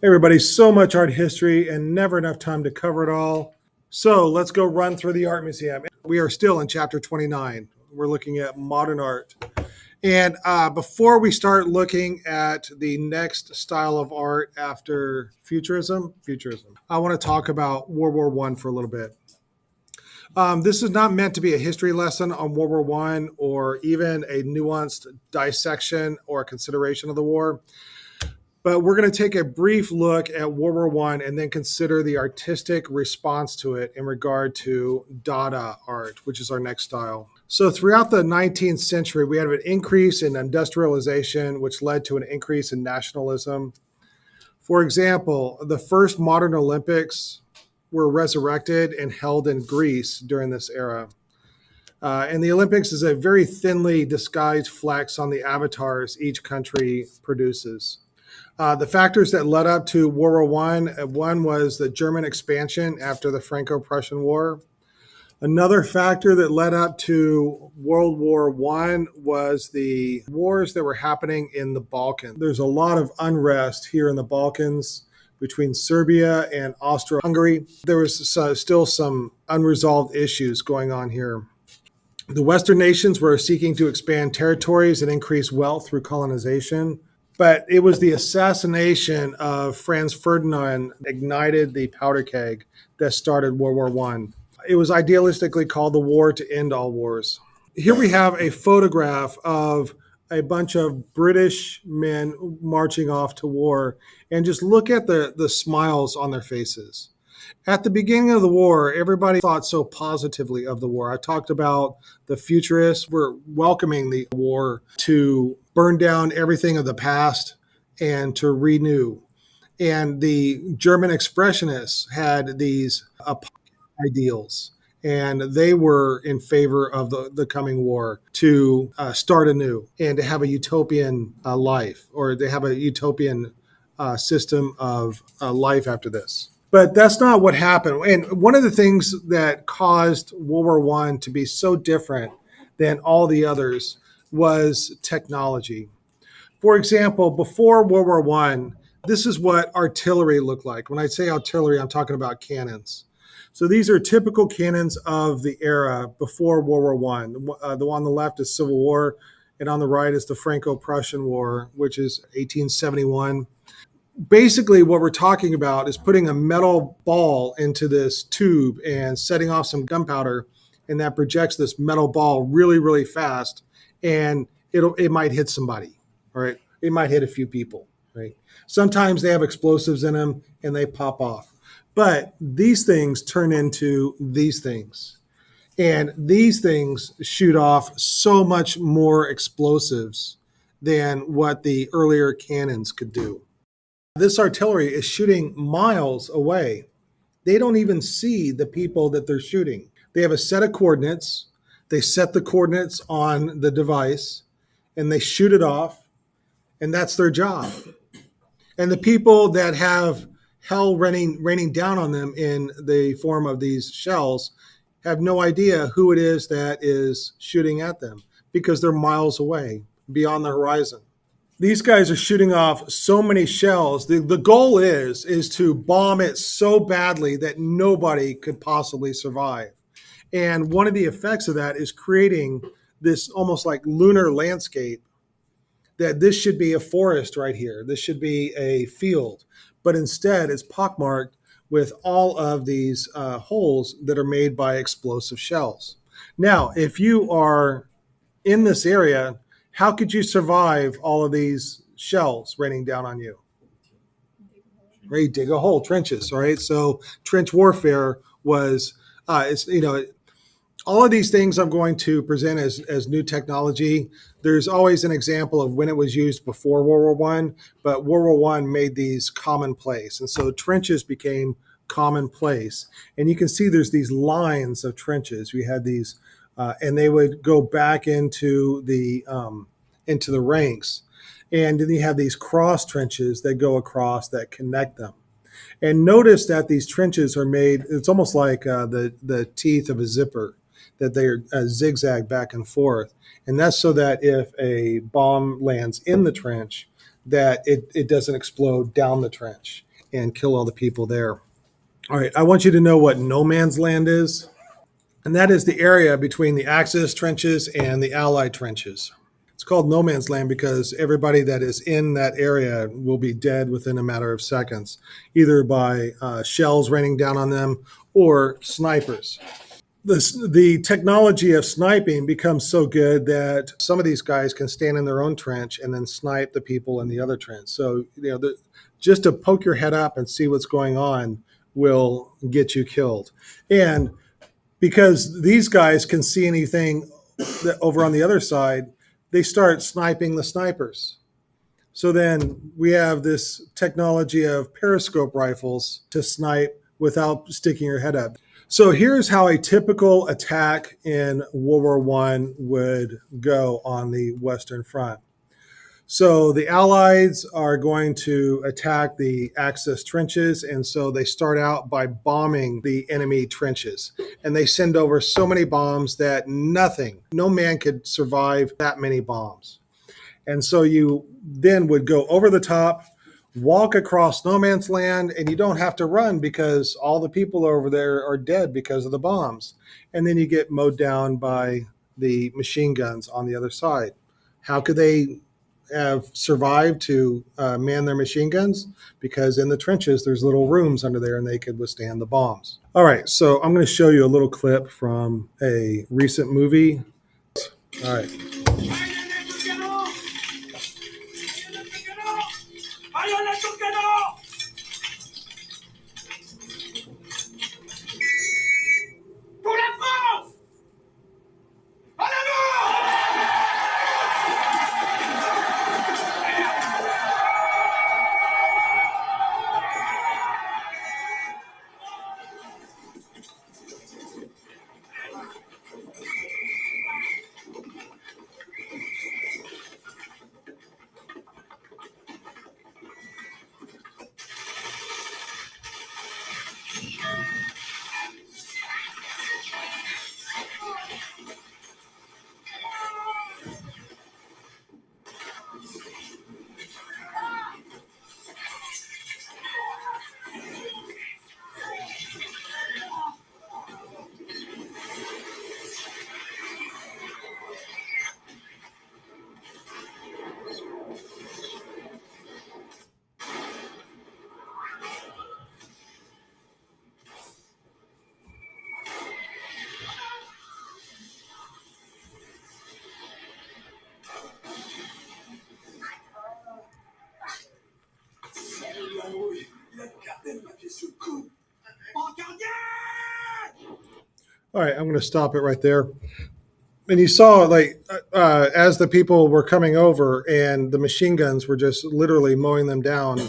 Hey everybody, so much art history and never enough time to cover it all. So let's go run through the art museum. We are still in chapter 29. We're looking at modern art. And before we start looking at the next style of art after futurism, I want to talk about World War One for a little bit. This is not meant to be a history lesson on World War One or even a nuanced dissection or consideration of the war. But we're going to take a brief look at World War One and then consider the artistic response to it in regard to Dada art, which is our next style. So throughout the 19th century, we had an increase in industrialization, which led to an increase in nationalism. For example, the first modern Olympics were resurrected and held in Greece during this era. And the Olympics is a very thinly disguised flex on the avatars each country produces. The factors that led up to World War one was the German expansion after the Franco-Prussian War. Another factor that led up to World War One was the wars that were happening in the Balkans. There's a lot of unrest here in the Balkans between Serbia and Austro-Hungary. There was still some unresolved issues going on here. The Western nations were seeking to expand territories and increase wealth through colonization. But it was the assassination of Franz Ferdinand that ignited the powder keg that started World War One. It was idealistically called the war to end all wars. Here we have a photograph of a bunch of British men marching off to war, and just look at the smiles on their faces. At the beginning of the war, everybody thought so positively of the war. I talked about the futurists were welcoming the war to burn down everything of the past and to renew. And the German expressionists had these ideals, and they were in favor of the coming war to start anew and to have a utopian life, or to have a utopian system of life after this. But that's not what happened. And one of the things that caused World War One to be so different than all the others was technology. For example, before World War One, this is what artillery looked like. When I say artillery, I'm talking about cannons. So these are typical cannons of the era before World War One. The one on the left is Civil War, and on the right is the Franco-Prussian War, which is 1871. Basically, what we're talking about is putting a metal ball into this tube and setting off some gunpowder, and that projects this metal ball really, really fast, and it might hit somebody, all right? It might hit a few people, right? Sometimes they have explosives in them and they pop off. But these things turn into these things. And these things shoot off so much more explosives than what the earlier cannons could do. This artillery is shooting miles away. They don't even see the people that they're shooting. They have a set of coordinates. They set the coordinates on the device and they shoot it off, and that's their job. And the people that have hell raining down on them in the form of these shells have no idea who it is that is shooting at them because they're miles away beyond the horizon. These guys are shooting off so many shells. The goal is to bomb it so badly that nobody could possibly survive. And one of the effects of that is creating this almost like lunar landscape, that this should be a forest right here. This should be a field. But instead, it's pockmarked with all of these holes that are made by explosive shells. Now, if you are in this area, how could you survive all of these shells raining down on you? Right, dig a hole, trenches. All right, so trench warfare was, it's all of these things I'm going to present as new technology. There's always an example of when it was used before World War One, but World War One made these commonplace, and so trenches became commonplace. And you can see there's these lines of trenches. We had these, and they would go back into the ranks, and then you have these cross trenches that go across that connect them. And notice that these trenches are made. It's almost like the teeth of a zipper, that they are zigzag back and forth. And that's so that if a bomb lands in the trench, that it doesn't explode down the trench. and kill all the people there. All right, I want you to know what no man's land is, and that is the area between the Axis trenches and the Allied trenches. It's called no man's land because everybody that is in that area will be dead within a matter of seconds, either by shells raining down on them or snipers. The technology of sniping becomes so good that some of these guys can stand in their own trench and then snipe the people in the other trench. So, just to poke your head up and see what's going on will get you killed. And because these guys can see anything over on the other side, they start sniping the snipers. So then we have this technology of periscope rifles to snipe without sticking your head up. So here's how a typical attack in World War I would go on the Western Front. So the Allies are going to attack the Axis trenches, and so they start out by bombing the enemy trenches. And they send over so many bombs that no man could survive that many bombs. And so you then would go over the top, walk across no man's land, and you don't have to run because all the people over there are dead because of the bombs. And then you get mowed down by the machine guns on the other side. How could they have survived to man their machine guns? Because in the trenches, there's little rooms under there and they could withstand the bombs. All right, so I'm going to show you a little clip from a recent movie. All right. All right, I'm going to stop it right there. And you saw, like, as the people were coming over and the machine guns were just literally mowing them down.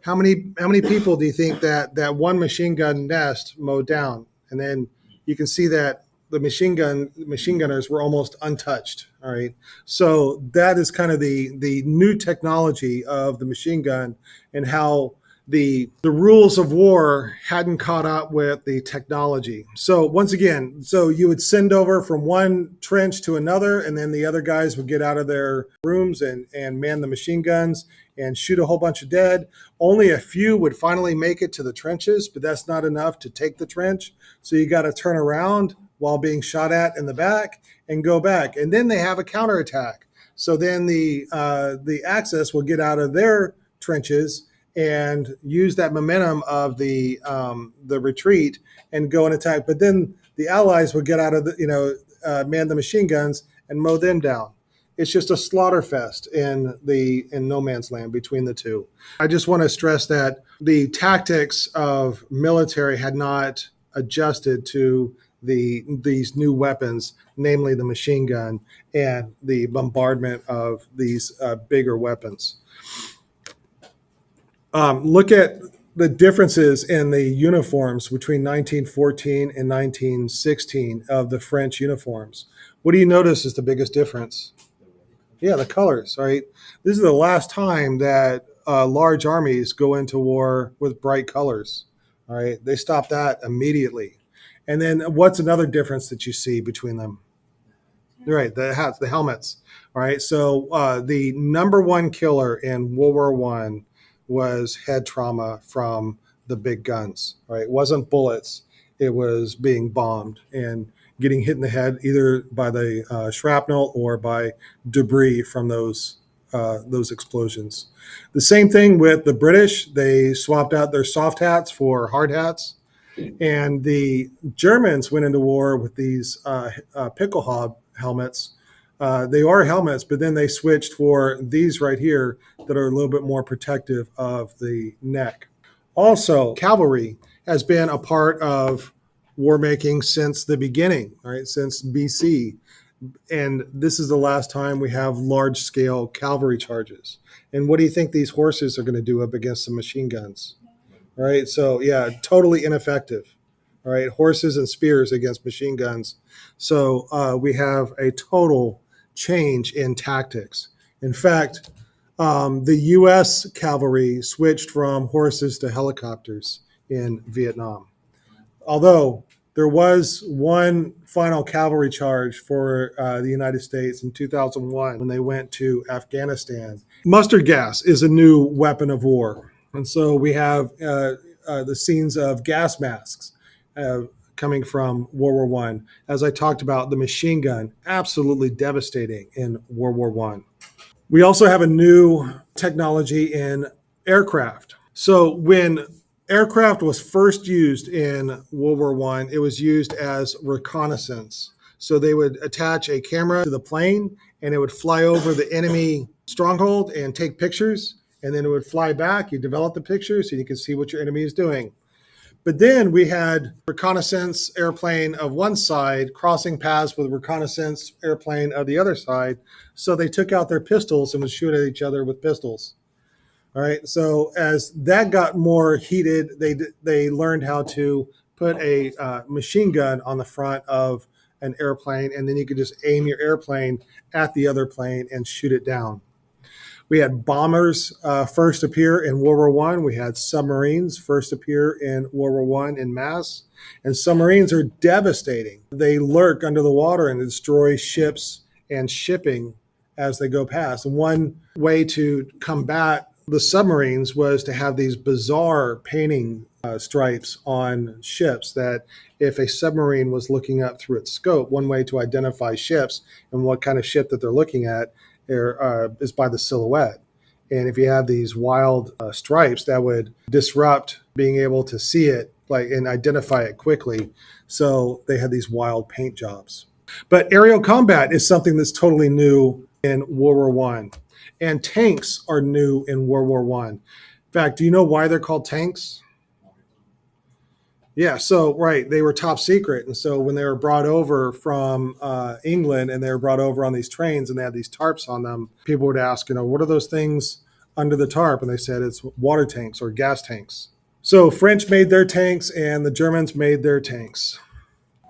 How many people do you think that one machine gun nest mowed down? And then you can see that the machine gunners were almost untouched. All right, so that is kind of the new technology of the machine gun and how the rules of war hadn't caught up with the technology. So once again, so you would send over from one trench to another, and then the other guys would get out of their rooms and man the machine guns and shoot a whole bunch of dead. Only a few would finally make it to the trenches, but that's not enough to take the trench. So you got to turn around while being shot at in the back and go back. And then they have a counterattack. So then the Axis will get out of their trenches and use that momentum of the retreat and go and attack. But then the Allies would get out of man the machine guns and mow them down. It's just a slaughter fest in no man's land between the two. I just want to stress that the tactics of military had not adjusted to these new weapons, namely the machine gun and the bombardment of these bigger weapons. Look at the differences in the uniforms between 1914 and 1916 of the French uniforms. What do you notice is the biggest difference? Yeah, the colors, right? This is the last time that large armies go into war with bright colors, all right? They stop that immediately. And then what's another difference that you see between them? Right, the hats, the helmets, all right? So the number one killer in World War I was head trauma from the big guns, right? It wasn't bullets. It was being bombed and getting hit in the head either by the shrapnel or by debris from those explosions. The same thing with the British. They swapped out their soft hats for hard hats. And the Germans went into war with these Pickelhaube helmets. They are helmets, but then they switched for these right here that are a little bit more protective of the neck. Also, cavalry has been a part of war making since the beginning, right? Since BC. And this is the last time we have large scale cavalry charges. And what do you think these horses are going to do up against the machine guns? Right. So, yeah, totally ineffective. All right. Horses and spears against machine guns. So we have a total change in tactics. In fact, the U.S. cavalry switched from horses to helicopters in Vietnam. Although there was one final cavalry charge for the United States in 2001 when they went to Afghanistan. Mustard gas is a new weapon of war. And so we have the scenes of gas masks coming from World War One. As I talked about, the machine gun, absolutely devastating in World War One. We also have a new technology in aircraft. So when aircraft was first used in World War One, it was used as reconnaissance. So they would attach a camera to the plane and it would fly over the enemy stronghold and take pictures. And then it would fly back. You develop the pictures so you can see what your enemy is doing. But then we had reconnaissance airplane of one side crossing paths with reconnaissance airplane of the other side. So they took out their pistols and would shoot at each other with pistols. All right. So as that got more heated, they learned how to put a machine gun on the front of an airplane, and then you could just aim your airplane at the other plane and shoot it down. We had bombers first appear in World War One. We had submarines first appear in World War One en masse. And submarines are devastating. They lurk under the water and destroy ships and shipping as they go past. And one way to combat the submarines was to have these bizarre painting stripes on ships that if a submarine was looking up through its scope, one way to identify ships and what kind of ship that they're looking at is by the silhouette. And if you have these wild stripes, that would disrupt being able to see it and identify it quickly. So they had these wild paint jobs. But aerial combat is something that's totally new in World War One. And tanks are new in World War One. In fact, do you know why they're called tanks? Yeah, so right, they were top secret, and so when they were brought over from England and they were brought over on these trains and they had these tarps on them, people would ask, what are those things under the tarp? And they said it's water tanks or gas tanks. So French made their tanks and the Germans made their tanks.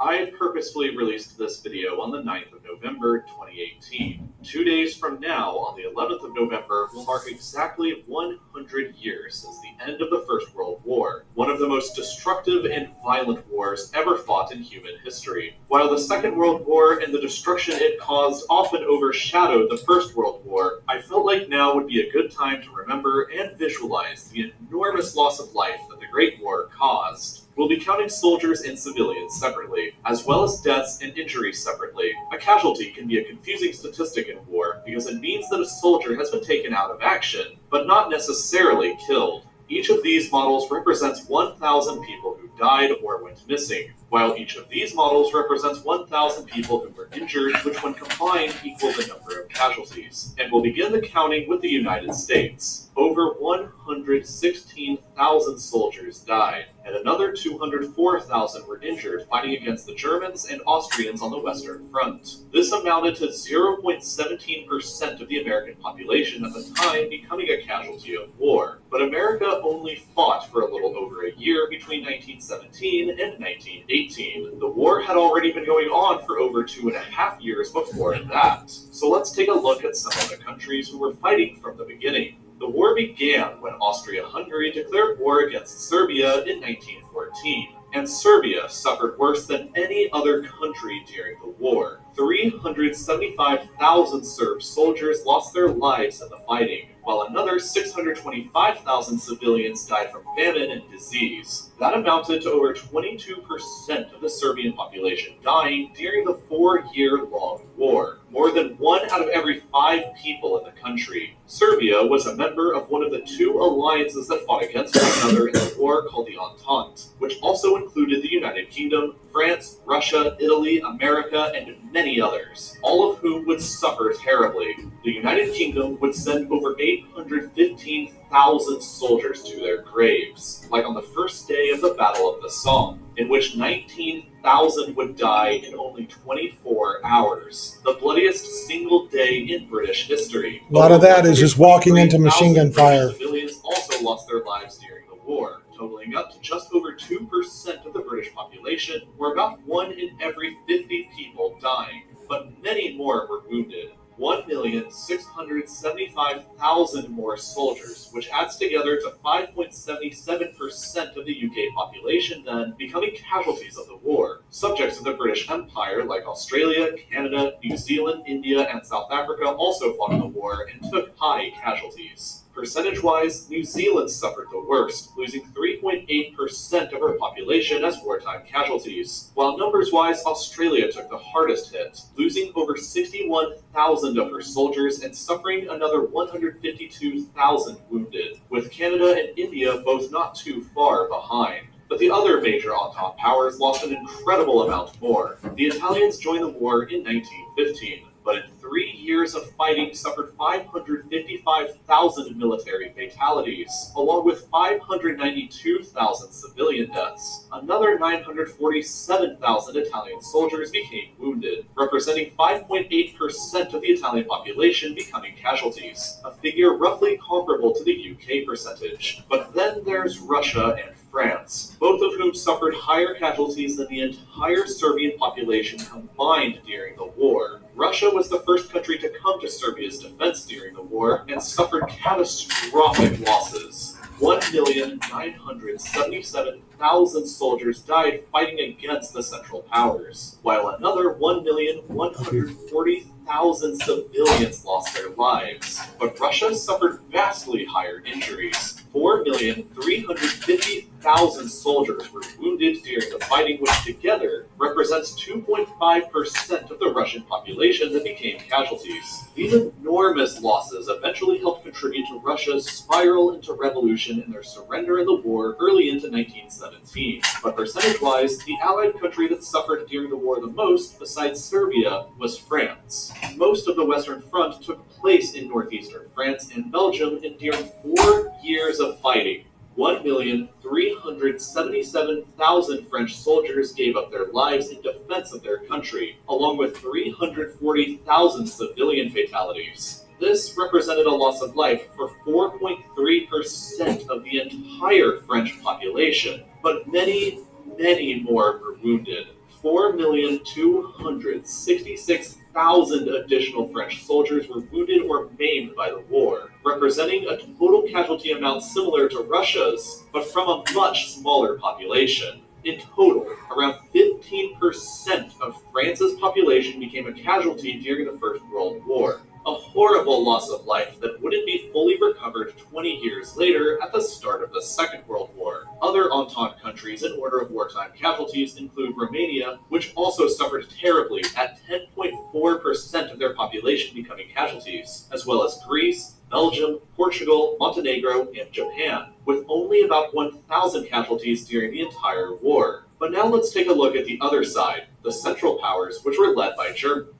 I purposefully released this video on the 9th of November 2018. 2 days from now, on the 11th of November, will mark exactly 100 years since the end of the First World War, one of the most destructive and violent wars ever fought in human history. While the Second World War and the destruction it caused often overshadowed the First World War, I felt like now would be a good time to remember and visualize the enormous loss of life that the Great War caused. We'll be counting soldiers and civilians separately, as well as deaths and injuries separately. A casualty can be a confusing statistic in war because it means that a soldier has been taken out of action, but not necessarily killed. Each of these models represents 1,000 people who died or went missing, while each of these models represents 1,000 people who were injured, which when combined equal the number of casualties. And we'll begin the counting with the United States. Over 116,000 soldiers died, and another 204,000 were injured fighting against the Germans and Austrians on the Western Front. This amounted to 0.17% of the American population at the time becoming a casualty of war. But America only fought for a little over a year between 1917 and 1918. The war had already been going on for over 2.5 years before that. So let's take a look at some of the countries who were fighting from the beginning. The war began when Austria-Hungary declared war against Serbia in 1914, and Serbia suffered worse than any other country during the war. 375,000 Serb soldiers lost their lives in the fighting, while another 625,000 civilians died from famine and disease. That amounted to over 22% of the Serbian population dying during the 4-year-long war. More than 1 out of every 5 people in the country. Serbia was a member of one of the 2 alliances that fought against one another in the war called the Entente, which also included the United Kingdom, France, Russia, Italy, America, and many others, all of whom would suffer terribly. The United Kingdom would send over 815,000 soldiers to their graves, like on the first day of the Battle of the Somme, in which 19,000 would die in only 24 hours, the bloodiest single day in British history. A lot of that is just walking into machine gun fire. Civilians also lost their lives during the war, totaling up to just over 2% of the British population, or about 1 in every 50 people dying, but many more were wounded. 1,675,000 more soldiers, which adds together to 5.77% of the UK population then, becoming casualties of the war. Subjects of the British Empire like Australia, Canada, New Zealand, India, and South Africa also fought in the war and took high casualties. Percentage-wise, New Zealand suffered the worst, losing 3.8% of her population as wartime casualties, while numbers-wise, Australia took the hardest hit, losing over 61,000 of her soldiers and suffering another 152,000 wounded, with Canada and India both not too far behind. But the other major Entente powers lost an incredible amount more. The Italians joined the war in 1915. But in 3 years of fighting suffered 555,000 military fatalities, along with 592,000 civilian deaths. Another 947,000 Italian soldiers became wounded, representing 5.8% of the Italian population becoming casualties, a figure roughly comparable to the UK percentage. But then there's Russia and France, both of whom suffered higher casualties than the entire Serbian population combined during the war. Russia was the first country to come to Serbia's defense during the war and suffered catastrophic losses. 1,977,000 soldiers died fighting against the Central Powers, while another 1,140,000 civilians lost their lives. But Russia suffered vastly higher injuries. 4,350,000 soldiers were wounded during the fighting, which together represents 2.5% of the Russian population that became casualties. These enormous losses eventually helped contribute to Russia's spiral into revolution and their surrender in the war early into 1917. But percentage-wise, the Allied country that suffered during the war the most, besides Serbia, was France. Most of the Western Front took place in northeastern France and Belgium, and during 4 years of fighting, 1,377,000 French soldiers gave up their lives in defense of their country, along with 340,000 civilian fatalities. This represented a loss of life for 4.3% of the entire French population, but many, many more were wounded. 4,266,000 additional French soldiers were wounded or maimed by the war, representing a total casualty amount similar to Russia's, but from a much smaller population. In total, around 15% of France's population became a casualty during the First World War. A horrible loss of life that wouldn't be fully recovered 20 years later at the start of the Second World War. Other Entente countries in order of wartime casualties include Romania, which also suffered terribly at 10.4% of their population becoming casualties, as well as Greece, Belgium, Portugal, Montenegro, and Japan, with only about 1,000 casualties during the entire war. But now let's take a look at the other side, the Central Powers, which were led by Germany.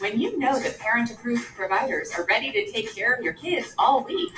When you know that parent-approved providers are ready to take care of your kids all week.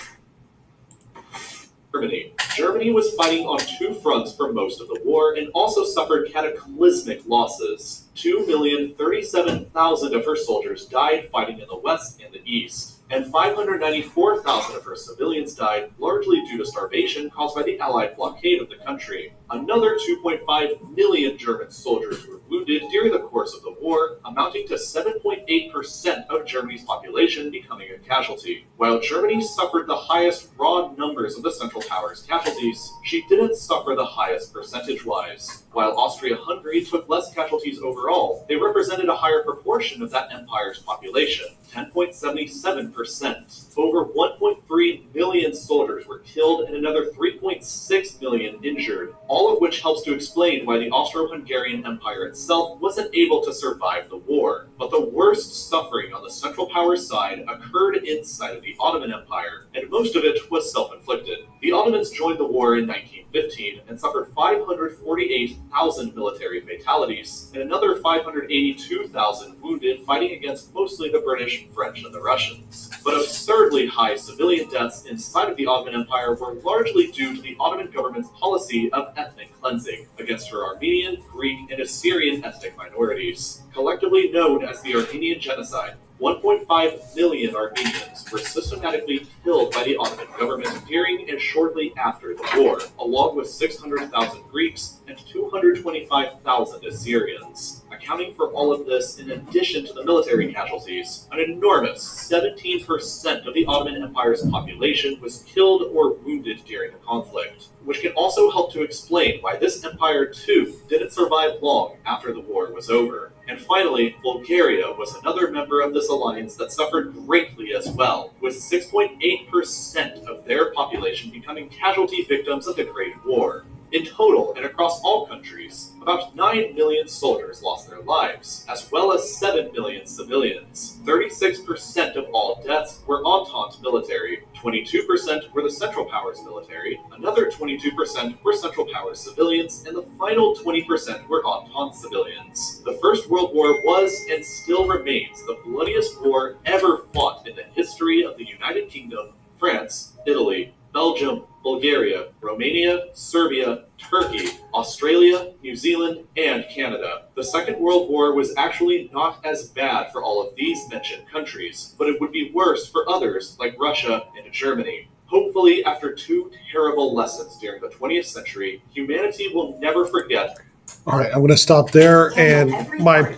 Germany was fighting on 2 fronts for most of the war and also suffered cataclysmic losses. 2,037,000 of her soldiers died fighting in the west and the east, and 594,000 of her civilians died largely due to starvation caused by the Allied blockade of the country. Another 2.5 million German soldiers were wounded wounded during the course of the war, amounting to 7.8% of Germany's population becoming a casualty. While Germany suffered the highest raw numbers of the Central Powers casualties, she didn't suffer the highest percentage-wise. While Austria-Hungary took less casualties overall, they represented a higher proportion of that empire's population, 10.77%. Over 1.3 million soldiers were killed and another 3.6 million injured, all of which helps to explain why the Austro-Hungarian Empire itself wasn't able to survive the war. But the worst suffering on the Central Powers side occurred inside of the Ottoman Empire, and most of it was self-inflicted. The Ottomans joined the war in 1915 and suffered 548,000 military fatalities, and another 582,000 wounded fighting against mostly the British, French, and the Russians. But absurdly high civilian deaths inside of the Ottoman Empire were largely due to the Ottoman government's policy of ethnic cleansing against her Armenian, Greek, and Assyrian ethnic minorities, collectively known as the Armenian Genocide. 1.5 million Armenians were systematically killed by the Ottoman government during and shortly after the war, along with 600,000 Greeks and 225,000 Assyrians. Accounting for all of this, in addition to the military casualties, an enormous 17% of the Ottoman Empire's population was killed or wounded during the conflict, which can also help to explain why this empire too didn't survive long after the war was over. And finally, Bulgaria was another member of this alliance that suffered greatly as well, with 6.8% of their population becoming casualty victims of the Great War. In total, and across all countries, about 9 million soldiers lost their lives, as well as 7 million civilians. 36% of all deaths were Entente military, 22% were the Central Powers military, another 22% were Central Powers civilians, and the final 20% were Entente civilians. The First World War was, and still remains, the bloodiest war ever fought in the history of the United Kingdom, France, Italy, Belgium, Bulgaria, Romania, Serbia, Turkey, Australia, New Zealand, and Canada. The Second World War was actually not as bad for all of these mentioned countries, but it would be worse for others like Russia and Germany. Hopefully, after two terrible lessons during the 20th century, humanity will never forget. All right, I'm going to stop there. And my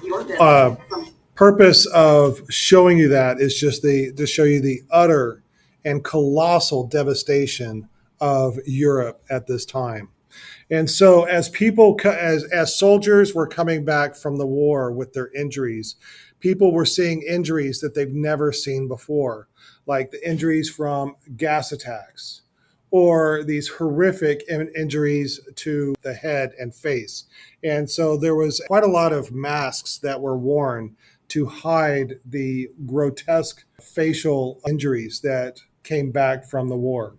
purpose of showing you that is just to show you the utter and colossal devastation of Europe at this time. And so as soldiers were coming back from the war with their injuries, people were seeing injuries that they've never seen before, like the injuries from gas attacks or these horrific injuries to the head and face. And so there was quite a lot of masks that were worn to hide the grotesque facial injuries that came back from the war.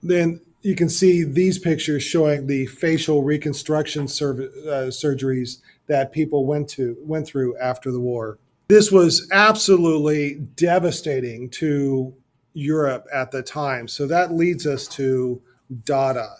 Then you can see these pictures showing the facial reconstruction surgeries that people went through after the war. This was absolutely devastating to Europe at the time. So that leads us to Dada.